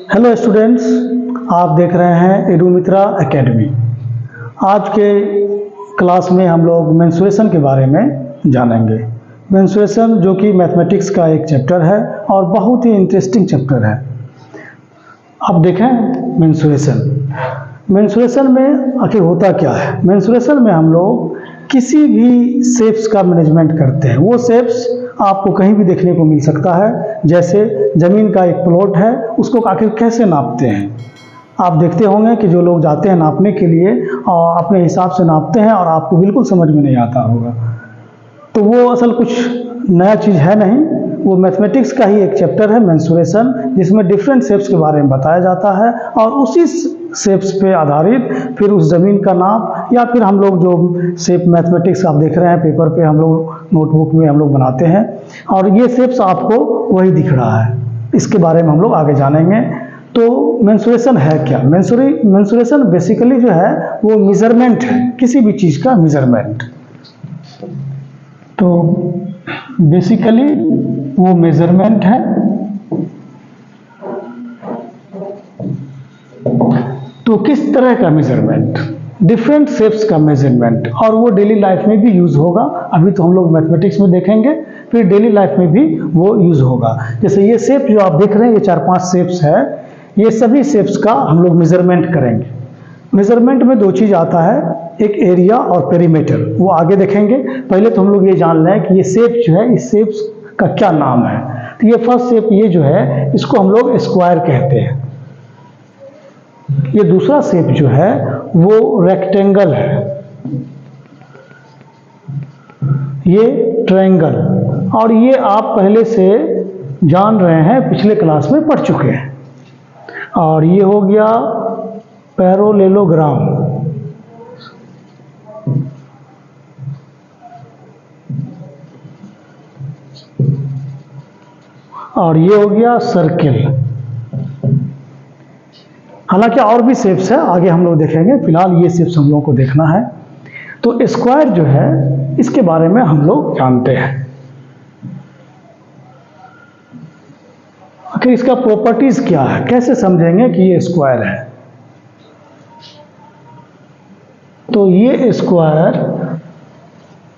Hello students, आप देख रहे हैं एडुमित्रा एकेडमी। आज के क्लास में हम लोग मेंसुरेशन के बारे में जानेंगे। मेंसुरेशन जो कि मैथमेटिक्स का एक चैप्टर है और बहुत ही इंटरेस्टिंग चैप्टर है। आप देखें मेंसुरेशन में आखिर होता क्या है। मेंसुरेशन में हम लोग किसी भी शेप्स का मैनेजमेंट करते हैं। वो शेप्स आपको कहीं भी देखने को मिल सकता है। जैसे ज़मीन का एक प्लॉट है, उसको आखिर कैसे नापते हैं। आप देखते होंगे कि जो लोग जाते हैं नापने के लिए और अपने हिसाब से नापते हैं और आपको बिल्कुल समझ में नहीं आता होगा। तो वो असल कुछ नया चीज़ है नहीं, वो मैथमेटिक्स का ही एक चैप्टर है मेंसुरेशन, जिसमें डिफरेंट शेप्स के बारे में बताया जाता है और उसी शेप्स पे आधारित फिर उस ज़मीन का नाप या फिर हम लोग जो शेप मैथमेटिक्स आप देख रहे हैं पेपर पे, हम लोग नोटबुक में हम लोग बनाते हैं और ये शेप्स आपको वही दिख रहा है। इसके बारे में हम लोग आगे जानेंगे। तो मेंसुरेशन है क्या। मेंसुरेशन बेसिकली जो है वो मेजरमेंट है, किसी भी चीज़ का मेजरमेंट। तो बेसिकली वो मेजरमेंट है। तो किस तरह का मेजरमेंट, डिफरेंट शेप्स का मेजरमेंट, और वो डेली लाइफ में भी यूज़ होगा। अभी तो हम लोग मैथमेटिक्स में देखेंगे, फिर डेली लाइफ में भी वो यूज़ होगा। जैसे ये शेप जो आप देख रहे हैं, ये 4-5 शेप्स है, ये सभी शेप्स का हम लोग मेजरमेंट करेंगे। मेजरमेंट में दो चीज़ आता है, एक एरिया और पेरीमीटर, वो आगे देखेंगे। पहले तो हम लोग ये जान लें कि ये शेप जो है, इस शेप्स का क्या नाम है। तो ये फर्स्ट शेप ये जो है, इसको हम लोग स्क्वायर कहते हैं। ये दूसरा शेप जो है वो रेक्टेंगल है, ये ट्रायंगल, और ये आप पहले से जान रहे हैं, पिछले क्लास में पढ़ चुके हैं। और ये हो गया पैरेललोग्राम, और ये हो गया सर्किल। हालांकि और भी शेप्स है, आगे हम लोग देखेंगे। फिलहाल ये शेप्स हम लोगों को देखना है। तो स्क्वायर जो है, इसके बारे में हम लोग जानते हैं। आखिर इसका प्रॉपर्टीज क्या है, कैसे समझेंगे कि ये स्क्वायर है। तो ये स्क्वायर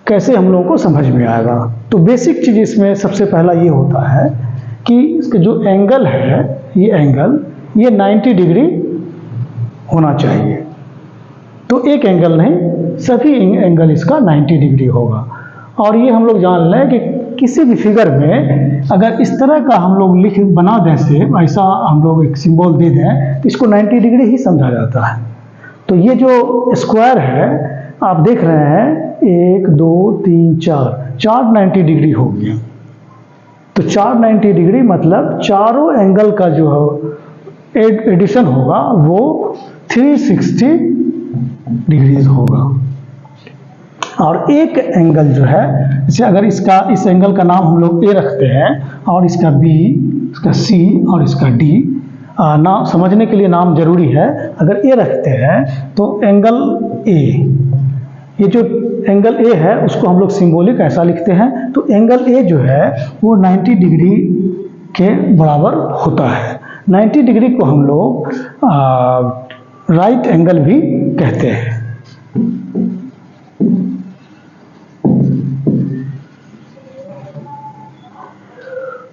कैसे हम लोगों को समझ में आएगा। तो बेसिक चीज इसमें सबसे पहला ये होता है कि इसका जो एंगल है, ये एंगल ये 90 डिग्री होना चाहिए। तो एक एंगल नहीं, सभी एंगल इसका 90 डिग्री होगा। और ये हम लोग जान लें कि किसी भी फिगर में अगर इस तरह का हम लोग लिख बना दें से, ऐसा हम लोग एक सिंबल दे दें, तो इसको 90 डिग्री ही समझा जाता है। तो ये जो स्क्वायर है आप देख रहे हैं, 1 2 3 4 90 डिग्री हो गया। तो 4 90 डिग्री मतलब चारों एंगल का जो एडिशन होगा वो 360 डिग्रीज होगा। और एक एंगल जो है, जैसे अगर इस एंगल का नाम हम लोग ए रखते हैं और इसका बी, इसका सी और इसका डी, नाम समझने के लिए नाम जरूरी है। अगर ए रखते हैं तो एंगल ए, ये जो एंगल ए है उसको हम लोग सिंबॉलिक ऐसा लिखते हैं। तो एंगल ए जो है वो 90 डिग्री के बराबर होता है। 90 डिग्री को हम लोग राइट एंगल भी कहते हैं।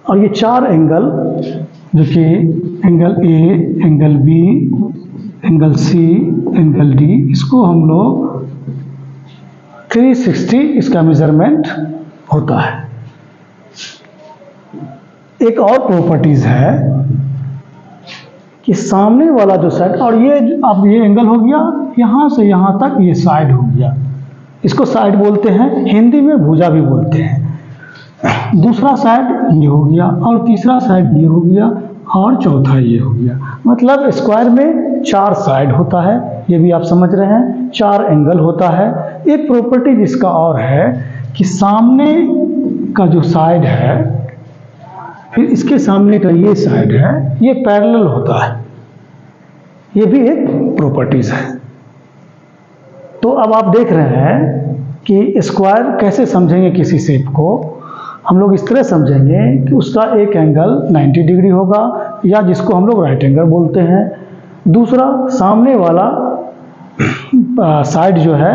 और ये 4 एंगल जो कि angle A, angle B, angle C, angle D, इसको हम लोग 360 इसका मेजरमेंट होता है। एक और प्रॉपर्टीज है कि सामने वाला जो साइड, और ये अब ये एंगल हो गया यहाँ से यहाँ तक, ये साइड हो गया, इसको साइड बोलते हैं, हिंदी में भुजा भी बोलते हैं। दूसरा साइड ये हो गया, और तीसरा साइड ये हो गया, और चौथा ये हो गया। मतलब स्क्वायर में 4 साइड होता है, ये भी आप समझ रहे हैं, 4 एंगल होता है। एक प्रॉपर्टी जिसका और है कि सामने का जो साइड है, फिर इसके सामने का ये साइड है, ये पैरेलल होता है। ये भी एक प्रॉपर्टीज है। तो अब आप देख रहे हैं कि स्क्वायर कैसे समझेंगे किसी शेप को। हम लोग इस तरह समझेंगे कि उसका एक एंगल 90 डिग्री होगा, या जिसको हम लोग राइट एंगल बोलते हैं। दूसरा, सामने वाला साइड जो है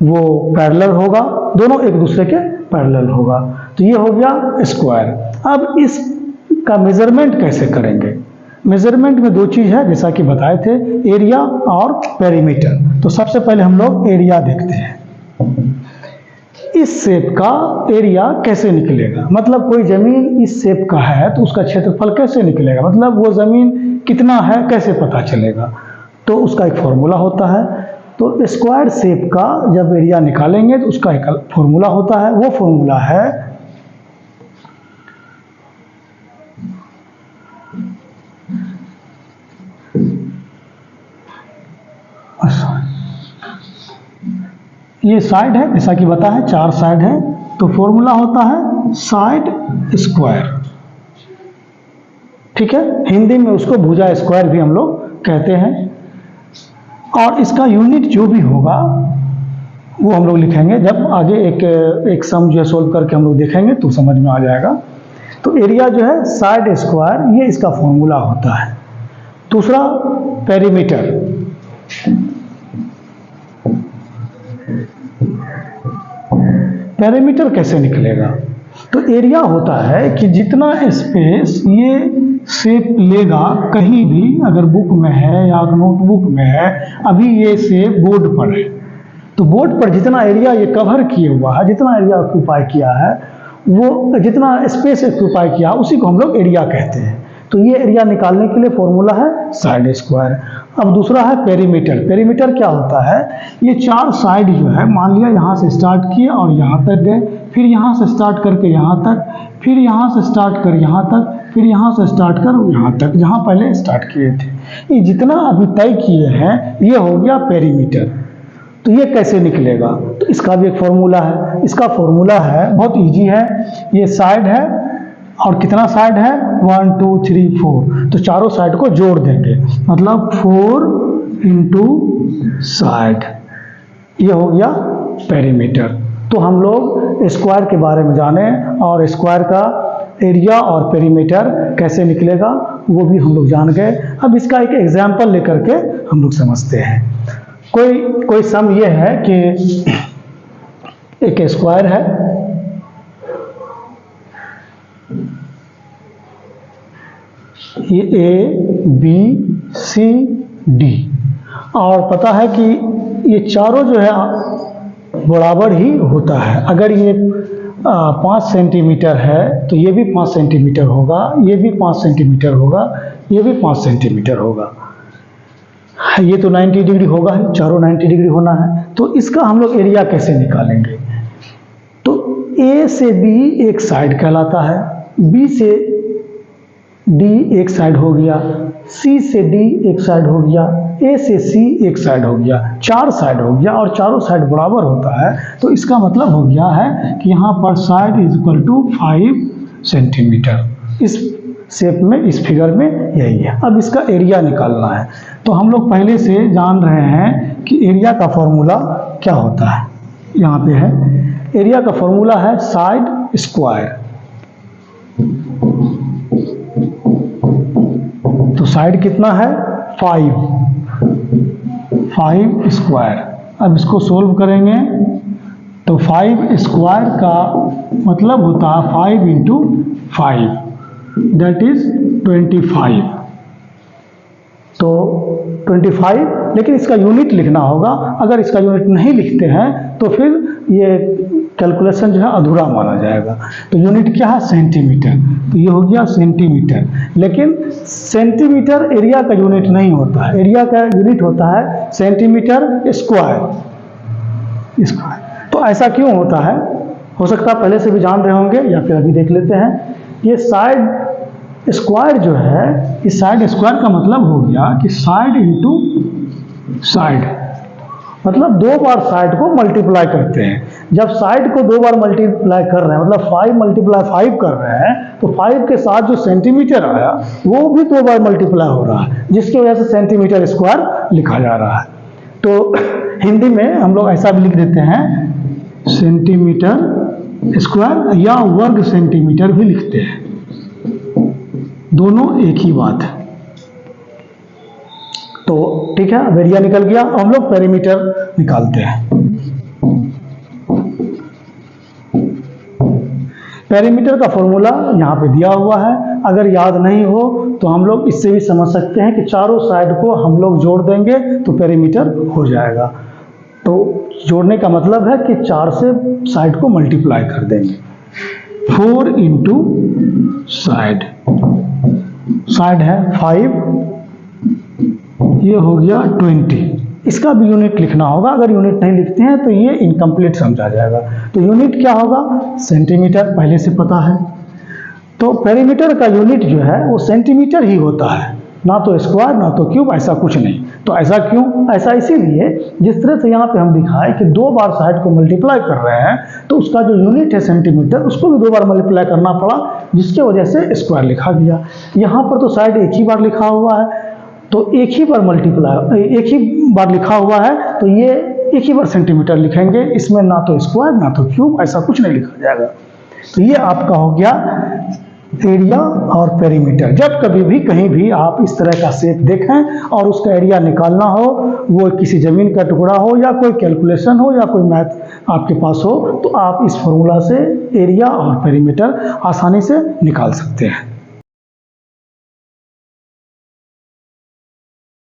वो पैरेलल होगा, दोनों एक दूसरे के पैरेलल होगा। तो ये हो गया स्क्वायर। अब इसका मेजरमेंट कैसे करेंगे? मेजरमेंट में दो चीज़ है, जैसा कि बताए थे, एरिया और पेरीमीटर। तो सबसे पहले हम लोग एरिया देखते हैं। इस शेप का एरिया कैसे निकलेगा? मतलब कोई ज़मीन इस शेप का है तो उसका क्षेत्रफल कैसे निकलेगा? मतलब वो ज़मीन कितना है कैसे पता चलेगा? तो उसका एक फॉर्मूला होता है। तो स्क्वायर शेप का जब एरिया निकालेंगे तो उसका एक फॉर्मूला होता है। वो फॉर्मूला है ये साइड है, जैसा कि बता है 4 साइड है, तो फॉर्मूला होता है साइड स्क्वायर। ठीक है, हिंदी में उसको भुजा स्क्वायर भी हम लोग कहते हैं। और इसका यूनिट जो भी होगा वो हम लोग लिखेंगे जब आगे एक सम जो है सोल्व करके हम लोग देखेंगे तो समझ में आ जाएगा। तो एरिया जो है साइड स्क्वायर, ये इसका फॉर्मूला होता है। दूसरा, पेरीमीटर। पेरीमीटर कैसे निकलेगा? तो एरिया होता है कि जितना स्पेस ये शेप लेगा कहीं भी, अगर बुक में है या नोटबुक में है, अभी ये शेप बोर्ड पर है, तो बोर्ड पर जितना एरिया ये कवर किए हुआ है, जितना एरिया ऑक्यूपाई किया है, वो जितना स्पेस ऑक्यूपाई किया उसी को हम लोग एरिया कहते हैं। तो ये एरिया निकालने के लिए फॉर्मूला है साइड स्क्वायर। अब दूसरा है पेरीमीटर। पेरीमीटर क्या होता है? ये 4 साइड जो है, मान लिया यहाँ से स्टार्ट किए और यहाँ तक गए, फिर यहाँ से स्टार्ट करके यहाँ तक, फिर यहाँ से स्टार्ट कर यहाँ तक, फिर यहाँ से स्टार्ट कर यहाँ तक जहाँ पहले स्टार्ट किए थे। ये जितना अभी तय किए हैं ये हो गया पेरीमीटर। तो ये कैसे निकलेगा? तो इसका भी एक फॉर्मूला है। इसका फॉर्मूला है, बहुत इजी है। ये साइड है और कितना साइड है? 1 2 3 4। तो चारों साइड को जोड़ देंगे, मतलब 4 इंटू साइड, ये हो गया पेरीमीटर। तो हम लोग स्क्वायर के बारे में जाने और स्क्वायर का एरिया और पेरीमीटर कैसे निकलेगा वो भी हम लोग जान गए। अब इसका एक एग्जाम्पल लेकर के हम लोग समझते हैं। कोई सम ये है कि एक स्क्वायर है, ये A B C D, और पता है कि ये चारों जो है बराबर ही होता है। अगर ये 5 सेंटीमीटर है तो ये भी 5 सेंटीमीटर होगा, ये भी 5 सेंटीमीटर होगा, ये भी 5 सेंटीमीटर होगा। ये तो 90 डिग्री होगा ही, चारों 90 डिग्री होना है। तो इसका हम लोग एरिया कैसे निकालेंगे? तो A से B एक साइड कहलाता है, B से D एक साइड हो गया, C से D एक साइड हो गया, A से C एक साइड हो गया, 4 साइड हो गया और चारों साइड बराबर होता है। तो इसका मतलब हो गया है कि यहाँ पर side is equal to 5 centimetre. इस शेप में, इस फिगर में यही है। अब इसका एरिया निकालना है। तो हम लोग पहले से जान रहे हैं कि एरिया का फॉर्मूला क्या होता है। यहाँ पे है, एरिया का फॉर्मूला है साइड स्क्वायर। तो साइड कितना है? 5 स्क्वायर। अब इसको सोल्व करेंगे तो 5 स्क्वायर का मतलब होता है 5 इंटू 5, दैट इज 25। तो 25, लेकिन इसका यूनिट लिखना होगा। अगर इसका यूनिट नहीं लिखते हैं तो फिर ये कैलकुलेशन जो है अधूरा माना जाएगा। तो यूनिट क्या है? सेंटीमीटर। तो ये हो गया सेंटीमीटर। लेकिन सेंटीमीटर एरिया का यूनिट नहीं होता है, एरिया का यूनिट होता है सेंटीमीटर स्क्वायर। तो ऐसा क्यों होता है? हो सकता है पहले से भी जान रहे होंगे या फिर अभी देख लेते हैं। ये साइड स्क्वायर जो है, इस साइड स्क्वायर का मतलब हो गया कि साइड इंटू साइड, मतलब 2 बार साइड को मल्टीप्लाई करते हैं। जब साइड को 2 बार मल्टीप्लाई कर रहे हैं, मतलब 5 मल्टीप्लाई 5 कर रहे हैं, तो 5 के साथ जो सेंटीमीटर आया वो भी 2 बार मल्टीप्लाई हो रहा है, जिसकी वजह से सेंटीमीटर स्क्वायर लिखा जा रहा है। तो हिंदी में हम लोग ऐसा भी लिख देते हैं, सेंटीमीटर स्क्वायर या वर्ग सेंटीमीटर भी लिखते हैं, दोनों एक ही बात है। तो ठीक है, अब एरिया निकल गया, हम लोग पेरीमीटर निकालते हैं। पेरीमीटर का फॉर्मूला यहाँ पे दिया हुआ है, अगर याद नहीं हो तो हम लोग इससे भी समझ सकते हैं कि चारों साइड को हम लोग जोड़ देंगे तो पेरीमीटर हो जाएगा। तो जोड़ने का मतलब है कि 4 से साइड को मल्टीप्लाई कर देंगे। 4 इंटू साइड, साइड है 5, ये हो गया 20। इसका भी यूनिट लिखना होगा, अगर यूनिट नहीं लिखते हैं तो ये इनकम्प्लीट समझा जाएगा। तो यूनिट क्या होगा, सेंटीमीटर पहले से पता है। तो पेरीमीटर का यूनिट जो है वो सेंटीमीटर ही होता है, ना तो स्क्वायर ना तो क्यूब, ऐसा कुछ नहीं। तो ऐसा क्यों, ऐसा इसीलिए जिस तरह से यहाँ पे हम दिखाए कि 2 बार साइड को मल्टीप्लाई कर रहे हैं तो उसका जो यूनिट है सेंटीमीटर, उसको भी 2 बार मल्टीप्लाई करना पड़ा, जिसके वजह से स्क्वायर लिखा गया। यहाँ पर तो साइड एक ही बार लिखा हुआ है, तो एक ही बार मल्टीप्लाई, एक ही बार लिखा हुआ है, तो ये एक ही बार सेंटीमीटर लिखेंगे, इसमें ना तो स्क्वायर ना तो क्यूब, ऐसा कुछ नहीं लिखा जाएगा। तो ये आपका हो गया एरिया और पेरीमीटर। जब कभी भी कहीं भी आप इस तरह का शेप देखें और उसका एरिया निकालना हो, वो किसी ज़मीन का टुकड़ा हो या कोई कैलकुलेशन हो या कोई मैथ आपके पास हो, तो आप इस फॉर्मूला से एरिया और पेरीमीटर आसानी से निकाल सकते हैं।